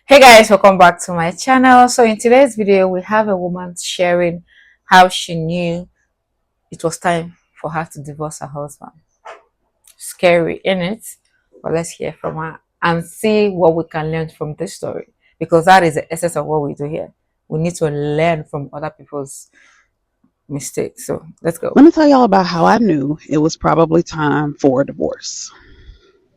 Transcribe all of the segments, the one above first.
Hey guys, welcome back to my channel. So in today's video, we have a woman sharing how she knew it was time for her to divorce her husband. Scary, innit? But let's hear from her and see what we can learn from this story, because that is the essence of what we do here. We need to learn from other people's mistakes. So let's go. Let me tell y'all about how I knew it was probably time for a divorce.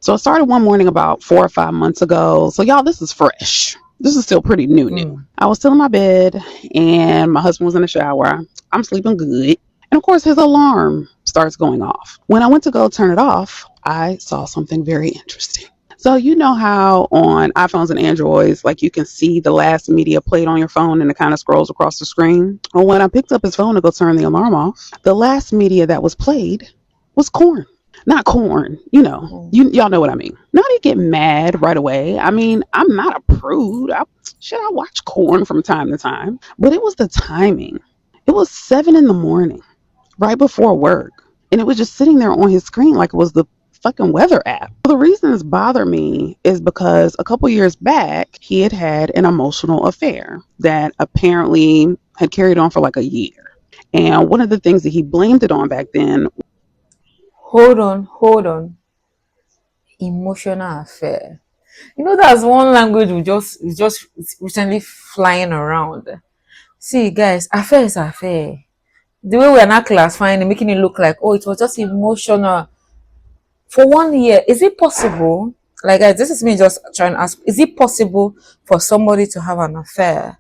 So it started one morning about 4 or 5 months ago. So y'all, this is fresh. This is still pretty new. I was still in my bed and my husband was in the shower. I'm sleeping good. And of course, his alarm starts going off. When I went to go turn it off, I saw something very interesting. So you know how on iPhones and Androids, like you can see the last media played on your phone and it kind of scrolls across the screen? Well, when I picked up his phone to go turn the alarm off, the last media that was played was corn. Not corn, y'all know what I mean. Now I didn't get mad right away. I mean, I'm not a prude. I watch corn from time to time, but it was the timing. It was 7 in the morning, right before work, and it was just sitting there on his screen like it was the fucking weather app. The reason this bothered me is because a couple years back, he had had an emotional affair that apparently had carried on for like a year. And one of the things that he blamed it on back then. Hold on. Emotional affair. That's one language we just recently flying around. See, guys, affair is affair. The way we are now classifying and making it look like, oh, it was just emotional for 1 year. Is it possible? Like, guys, this is me just trying to ask: is it possible for somebody to have an affair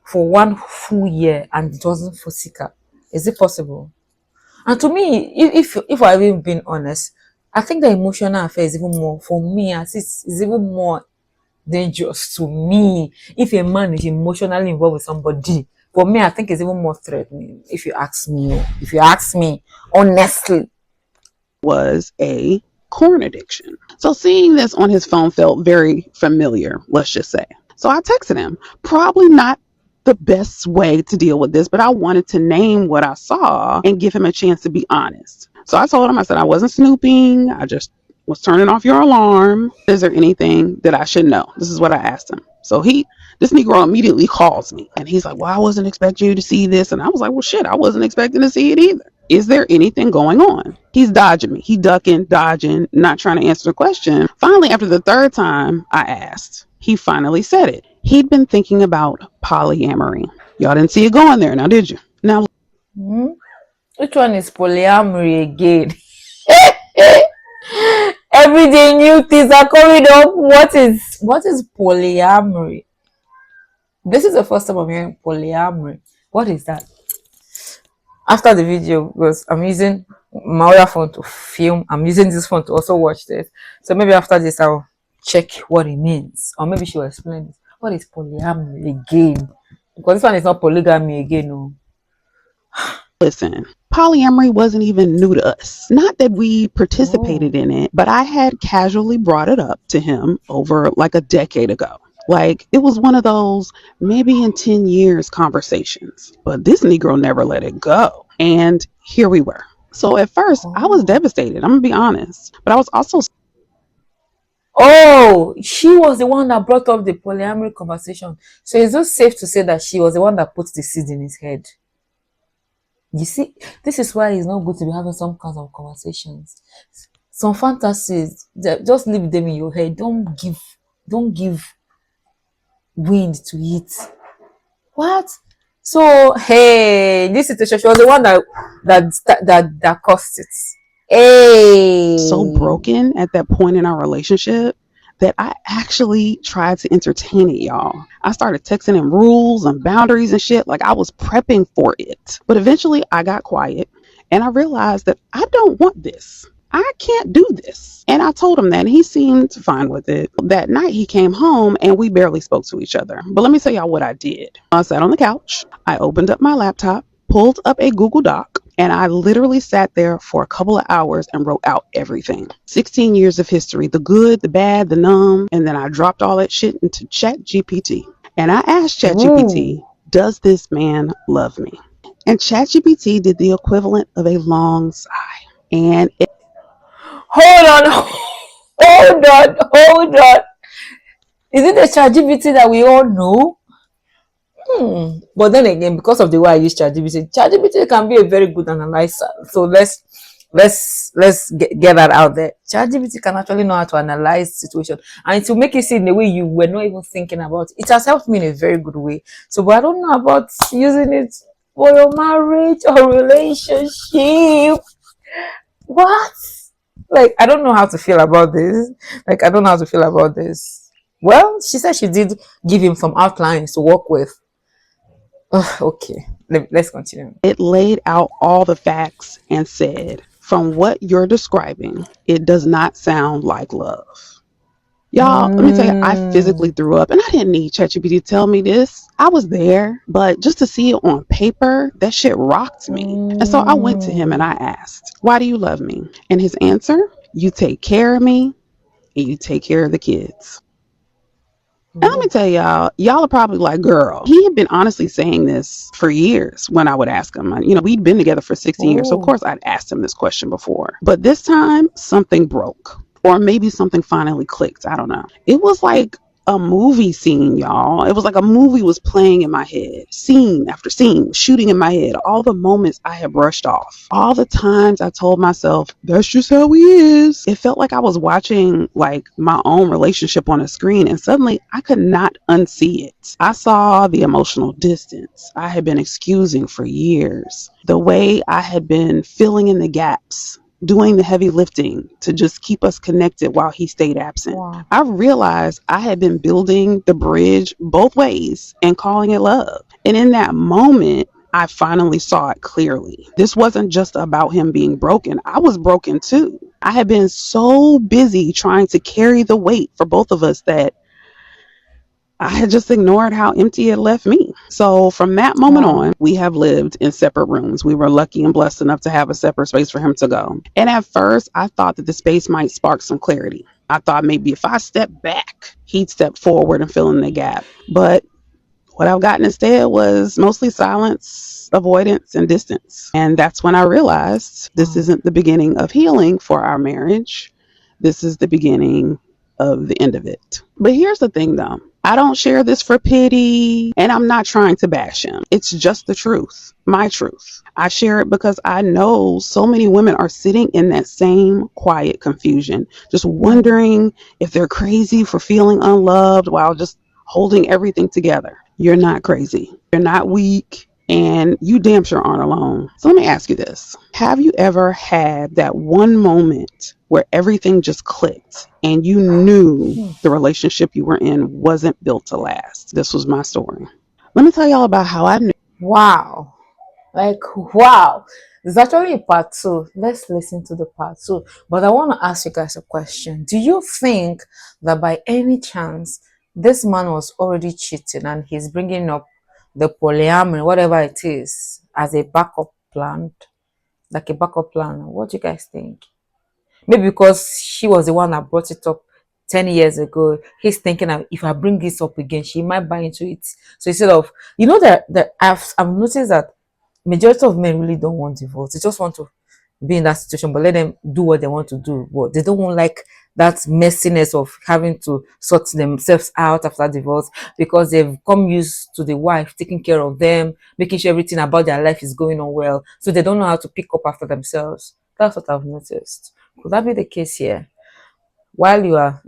for 1 full year and it wasn't physical? Is it possible? And to me, if I've even been honest, I think the emotional affair is even more for me. As is even more dangerous to me if a man is emotionally involved with somebody. For me, I think it's even more threatening. If you ask me honestly. Was a corn addiction. So seeing this on his phone felt very familiar, let's just say. So I texted him. Probably not the best way to deal with this, but I wanted to name what I saw and give him a chance to be honest. So I told him, I said, I wasn't snooping. I just was turning off your alarm. Is there anything that I should know? This is what I asked him. So this Negro immediately calls me and he's like, well, I wasn't expecting you to see this. And I was like, well, shit, I wasn't expecting to see it either. Is there anything going on? He's dodging me. He ducking, dodging, not trying to answer the question. Finally, after the third time I asked, he finally said it. He'd been thinking about polyamory. Y'all didn't see it going there now, did you? Now, Which one is polyamory again? Every day new things are coming up. What is polyamory? This is the first time I'm hearing polyamory. What is that? After the video, because I'm using my other phone to film, I'm using this phone to also watch this. So maybe after this, I'll check what it means, or maybe she'll explain it. What is polyamory again? Because this one is not polygamy again, no. listen, polyamory wasn't even new to us. Not that we participated Oh. in it, but I had casually brought it up to him over like a decade ago. Like it was one of those maybe in 10 years conversations. But this Negro never let it go. And here we were. So at first, I was Oh. devastated. I'm going to be honest. But I was also Oh, she was the one that brought up the polyamory conversation. So is it safe to say that she was the one that put the seed in his head? You see, this is why it's not good to be having some kinds of conversations. Some fantasies, just leave them in your head. Don't give wind to it. What? So hey, this situation, she was the one that caused it. so Hey. broken at that point in our relationship that I actually tried to entertain it, y'all. I started texting him rules and boundaries and shit like I was prepping for it. But eventually I got quiet and I realized that I don't want this. I can't do this. And I told him that, and he seemed fine with it. That night he came home and we barely spoke to each other. But let me tell y'all what I did. I sat on the couch, I opened up my laptop, pulled up a Google Doc, and I literally sat there for a couple of hours and wrote out everything. 16 years of history, the good, the bad, the numb. And then I dropped all that shit into Chat GPT. And I asked Chat GPT, Ooh. does this man love me? And Chat GPT did the equivalent of a long sigh. And Hold on. Hold on. Is it the ChatGPT that we all know? But then again, because of the way I use ChatGPT can be a very good analyzer. So let's get that out there. ChatGPT can actually know how to analyze situation, and to make it see in a way you were not even thinking about. It has helped me in a very good way. So, but I don't know about using it for your marriage or relationship. What? Like, I don't know how to feel about this. Like, I don't know how to feel about this. Well, she said she did give him some outlines to work with. Ugh, okay, let's continue. It laid out all the facts and said, from what you're describing, it does not sound like love. Y'all, let me tell you, I physically Mm, threw up and I didn't need ChatGPT to tell me this. I was there, but just to see it on paper, that shit rocked me. And so I went to him and mm, I asked, why do you love me? And his answer, you take care of me and you take care of the kids. And let me mm. tell y'all, y'all are probably like, girl, he had been honestly saying this for years when I would ask him. We'd been together for 16 years. So, of Oh, course, I'd asked him this question before. But this time, something broke. Or maybe something finally clicked. I don't know. It was like a movie scene, y'all. It was like a movie was playing in my head. Scene after scene, shooting in my head. All the moments I had brushed off. All the times I told myself, that's just how he is. It felt like I was watching like my own relationship on a screen, and suddenly I could not unsee it. I saw the emotional distance I had been excusing for years. The way I had been filling in the gaps, doing the heavy lifting to just keep us connected while he stayed absent. wow, I realized I had been building the bridge both ways and calling it love. And in that moment, I finally saw it clearly. This wasn't just about him being broken. I was broken too. I had been so busy trying to carry the weight for both of us that I had just ignored how empty it left me. So from that moment wow, on, we have lived in separate rooms. We were lucky and blessed enough to have a separate space for him to go. And at first, I thought that the space might spark some clarity. I thought maybe if I step back, he'd step forward and fill in the gap. But what I've gotten instead was mostly silence, avoidance, and distance. And that's when I realized this wow. isn't the beginning of healing for our marriage. This is the beginning of the end of it. But here's the thing though, I don't share this for pity and I'm not trying to bash him. It's just the truth, my truth. I share it because I know so many women are sitting in that same quiet confusion, just Mm, wondering if they're crazy for feeling unloved while just holding everything together. You're not crazy. You're not weak. And you damn sure aren't alone. So let me ask you this. Have you ever had that one moment where everything just clicked and you knew mm. the relationship you were in wasn't built to last? This was my story. Let me tell y'all about how I knew. Wow. Like, wow. There's actually a part two. Let's listen to the part two. But I want to ask you guys a question. Do you think that by any chance this man was already cheating and he's bringing up the polyamory, whatever it is, as a backup plan? Like a backup plan. What do you guys think? Maybe because she was the one that brought it up 10 years ago, he's thinking that if I bring this up again, she might buy into it. So instead of, that I've noticed that majority of men really don't want divorce. They just want to be in that situation, but let them do what they want to do. But they don't want like that messiness of having to sort themselves out after divorce because they've come used to the wife taking care of them, making sure everything about their life is going on well. So they don't know how to pick up after themselves. That's what I've noticed. Could that be the case here? While you are,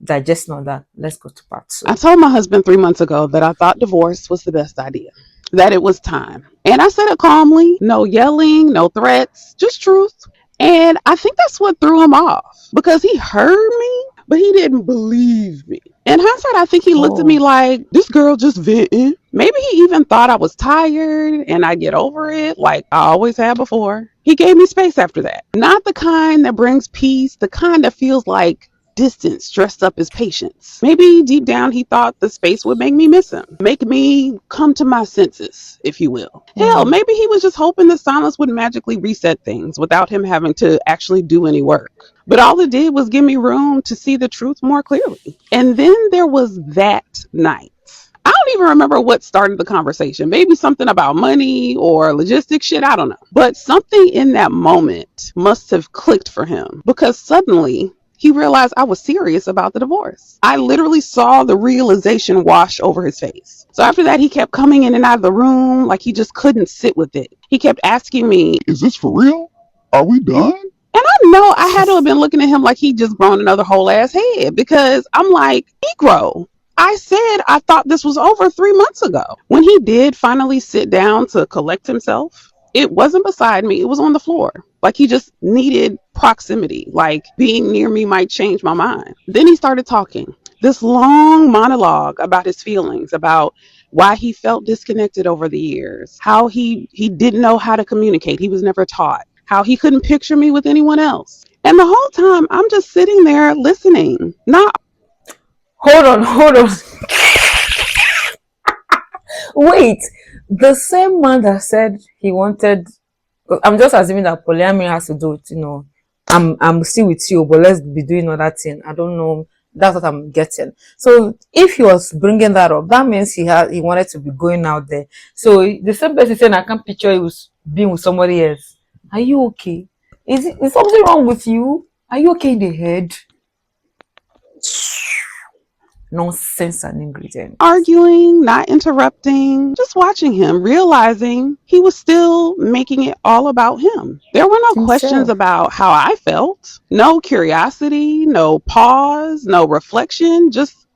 digesting on that, let's go to part I two. told my husband 3 months ago that I thought divorce was the best idea, that it was time. And I said it calmly, no yelling, no threats, just truth. And I think that's what threw him off because he heard me, but he didn't believe me. In hindsight, I think he looked at me Oh, like, this girl just venting. Maybe he even thought I was tired and I'd get over it like I always had before. He gave me space after that. Not the kind that brings peace, the kind that feels like distance dressed up as patience. Maybe deep down he thought the space would make me miss him, make me come to my senses, if you will. Hell, mm, maybe he was just hoping the silence would magically reset things without him having to actually do any work. But all it did was give me room to see the truth more clearly. And then there was that night. I don't even remember what started the conversation. Maybe something about money or logistics shit. I don't know. But something in that moment must have clicked for him because suddenly he realized I was serious about the divorce. I literally saw the realization wash over his face. So after that, he kept coming in and out of the room like he just couldn't sit with it. He kept asking me, "Is this for real? Are we done?" And I know I had to have been looking at him like he just grown another whole ass head, because I'm like, Negro, I said I thought this was over 3 months ago. When he did finally sit down to collect himself, it wasn't beside me, it was on the floor. Like he just needed proximity, like being near me might change my mind. Then he started talking. This long monologue about his feelings, about why he felt disconnected over the years, how he didn't know how to communicate. He was never taught. How he couldn't picture me with anyone else. And the whole time I'm just sitting there listening. Not Hold on. Wait, the same man that said he wanted. I'm just assuming that polyamory has to do with, I'm still with you, but let's be doing other thing. I don't know. That's what I'm getting. So if he was bringing that up, that means he wanted to be going out there. So the same person saying I can't picture he was being with somebody else. Are you okay? Is something wrong with you? Are you okay in the head? Nonsense and ingredients. arguing, not interrupting, just watching him, realizing he was still making it all about him. There were no questions Himself. about how I felt, no curiosity, no pause, no reflection, just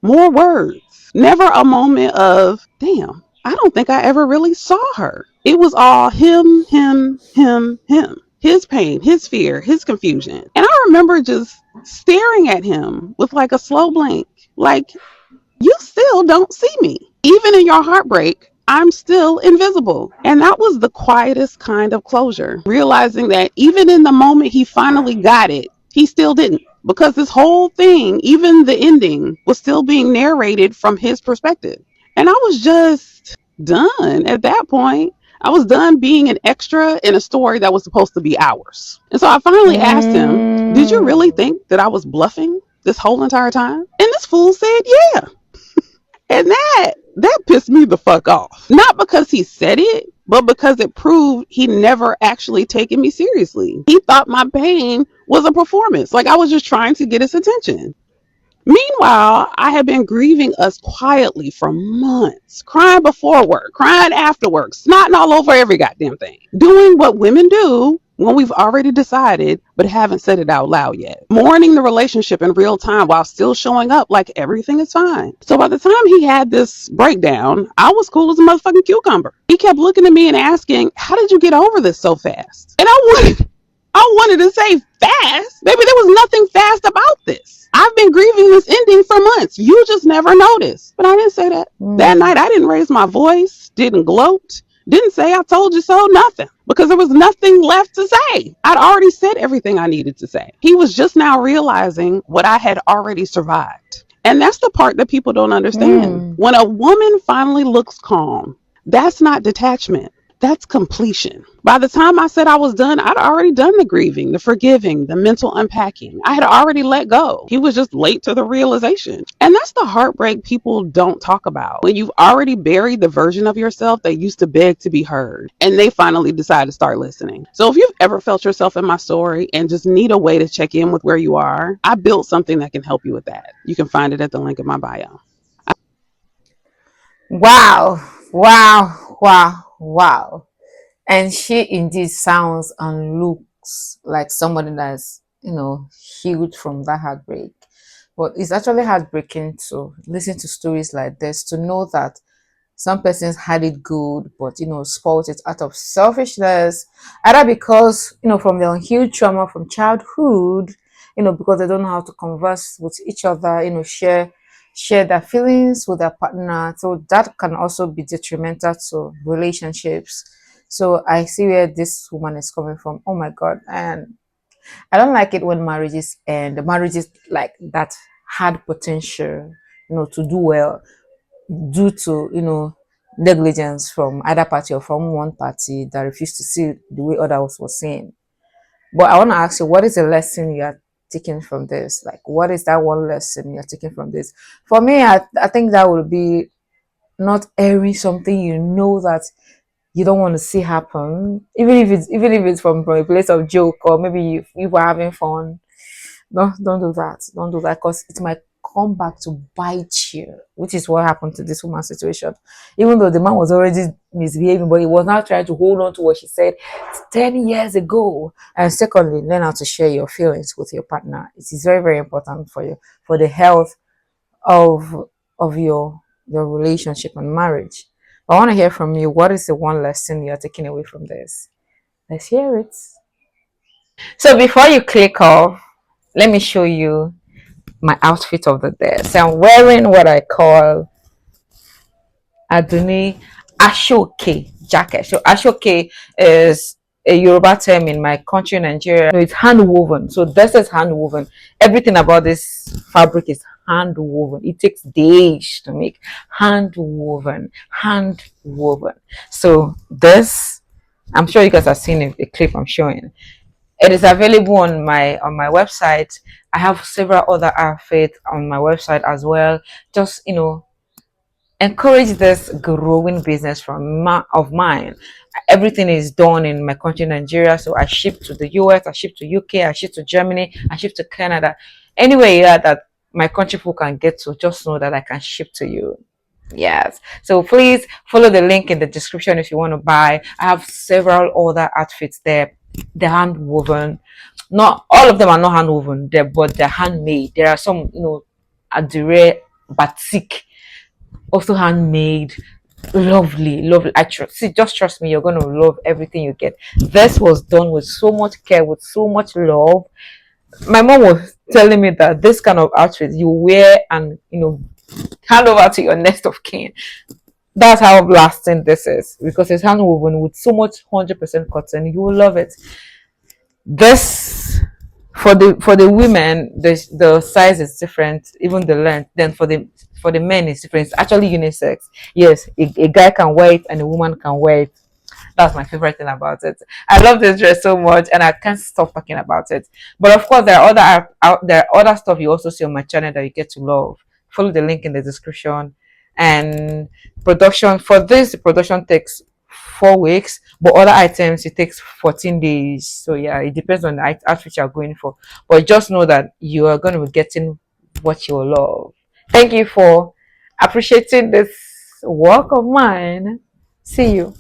more words. Never a moment of, damn, I don't think I ever really saw her. It was all him, him, him, him. His pain, his fear, his confusion. And I remember just staring at him with like a slow blink, like, you still don't see me. Even in your heartbreak, I'm still invisible. And that was the quietest kind of closure. Realizing that even in the moment he finally got it, he still didn't. Because this whole thing, even the ending, was still being narrated from his perspective. And I was just done at that point. I was done being an extra in a story that was supposed to be ours. And so I finally asked him, did you Mm, really think that I was bluffing this whole entire time? And this fool said, yeah. And that pissed me the fuck off. Not because he said it, but because it proved he never actually taken me seriously. He thought my pain was a performance, like I was just trying to get his attention. Meanwhile, I had been grieving us quietly for months, crying before work, crying after work, snotting all over every goddamn thing, doing what women do when we've already decided but haven't said it out loud yet, mourning the relationship in real time while still showing up like everything is fine. So by the time he had this breakdown, I was cool as a motherfucking cucumber. He kept looking at me and asking, how did you get over this so fast? And I wanted to say fast. Baby, there was nothing fast about this. I've been grieving this ending for months. You just never noticed. But I didn't say that. That mm, night, I didn't raise my voice, didn't gloat, didn't say I told you so, nothing. Because there was nothing left to say. I'd already said everything I needed to say. He was just now realizing what I had already survived. And that's the part that people don't understand. mm. When a woman finally looks calm, that's not detachment. That's completion. By the time I said I was done, I'd already done the grieving, the forgiving, the mental unpacking. I had already let go. He was just late to the realization. And that's the heartbreak people don't talk about. When you've already buried the version of yourself that used to beg to be heard, and they finally decide to start listening. So if you've ever felt yourself in my story and just need a way to check in with where you are, I built something that can help you with that. You can find it at the link in my bio. Wow, wow. And she indeed sounds and looks like somebody that's, healed from that heartbreak. But it's actually heartbreaking to listen to stories like this, to know that some persons had it good, but spoiled it out of selfishness, either because from their unhealed trauma from childhood, because they don't know how to converse with each other, share their feelings with their partner. So that can also be detrimental to relationships. So I see where this woman is coming from. Oh my god. And I don't like it when marriages end. The marriages like that had potential, to do well due to negligence from either party or from one party that refused to see the way others were seeing. But I want to ask you, what is the lesson you are taking from this? Like, what is that one lesson you're taking from this? For me, I think that would be not airing something that you don't want to see happen, even if it's from a place of joke, or maybe you were having fun. Don't do that. Don't do that because it might come back to bite you, which is what happened to this woman's situation. Even though the man was already misbehaving, but he was now trying to hold on to what she said 10 years ago. And secondly, learn how to share your feelings with your partner. It is very, very important for you, for the health of your relationship and marriage. I want to hear from you. What is the one lesson you're taking away from this? Let's hear it. So before you click off, let me show you my outfit of the day. So I'm wearing what I call Aduni Ashoke jacket. So Ashoke is a Yoruba term in my country, Nigeria. No, it's hand woven. So this is hand woven. Everything about this fabric is hand woven. It takes days to make hand woven, hand woven. So this, I'm sure you guys have seen a clip I'm showing. It is available on my website. I have several other outfits on my website as well. Just encourage this growing business of mine. Everything is done in my country, Nigeria. So I ship to the US, I ship to UK, I ship to Germany, I ship to Canada. Anywhere yeah, that my country people can get to, just know that I can ship to you. Yes. So please follow the link in the description if you want to buy. I have several other outfits there. They're hand woven. Not all of them are not hand woven, but they're handmade. There are some, adire batik, also handmade. Lovely, lovely. Just trust me, you're gonna love everything you get. This was done with so much care, with so much love. My mom was telling me that this kind of outfit you wear and hand over to your next of kin. That's how lasting this is because it's hand woven with so much 100% cotton. You will love it. This for the women, the size is different, even the length. Then for the men, it's different. It's actually unisex. Yes, a guy can wear it and a woman can wear it. That's my favorite thing about it. I love this dress so much, and I can't stop talking about it. But of course, there are there are other stuff you also see on my channel that you get to love. Follow the link in the description. And production for this, the production takes 4 weeks, but other items it takes 14 days. So yeah, it depends on the outfit you're going for. But just know that you are going to be getting what you love. Thank you for appreciating this work of mine. See you.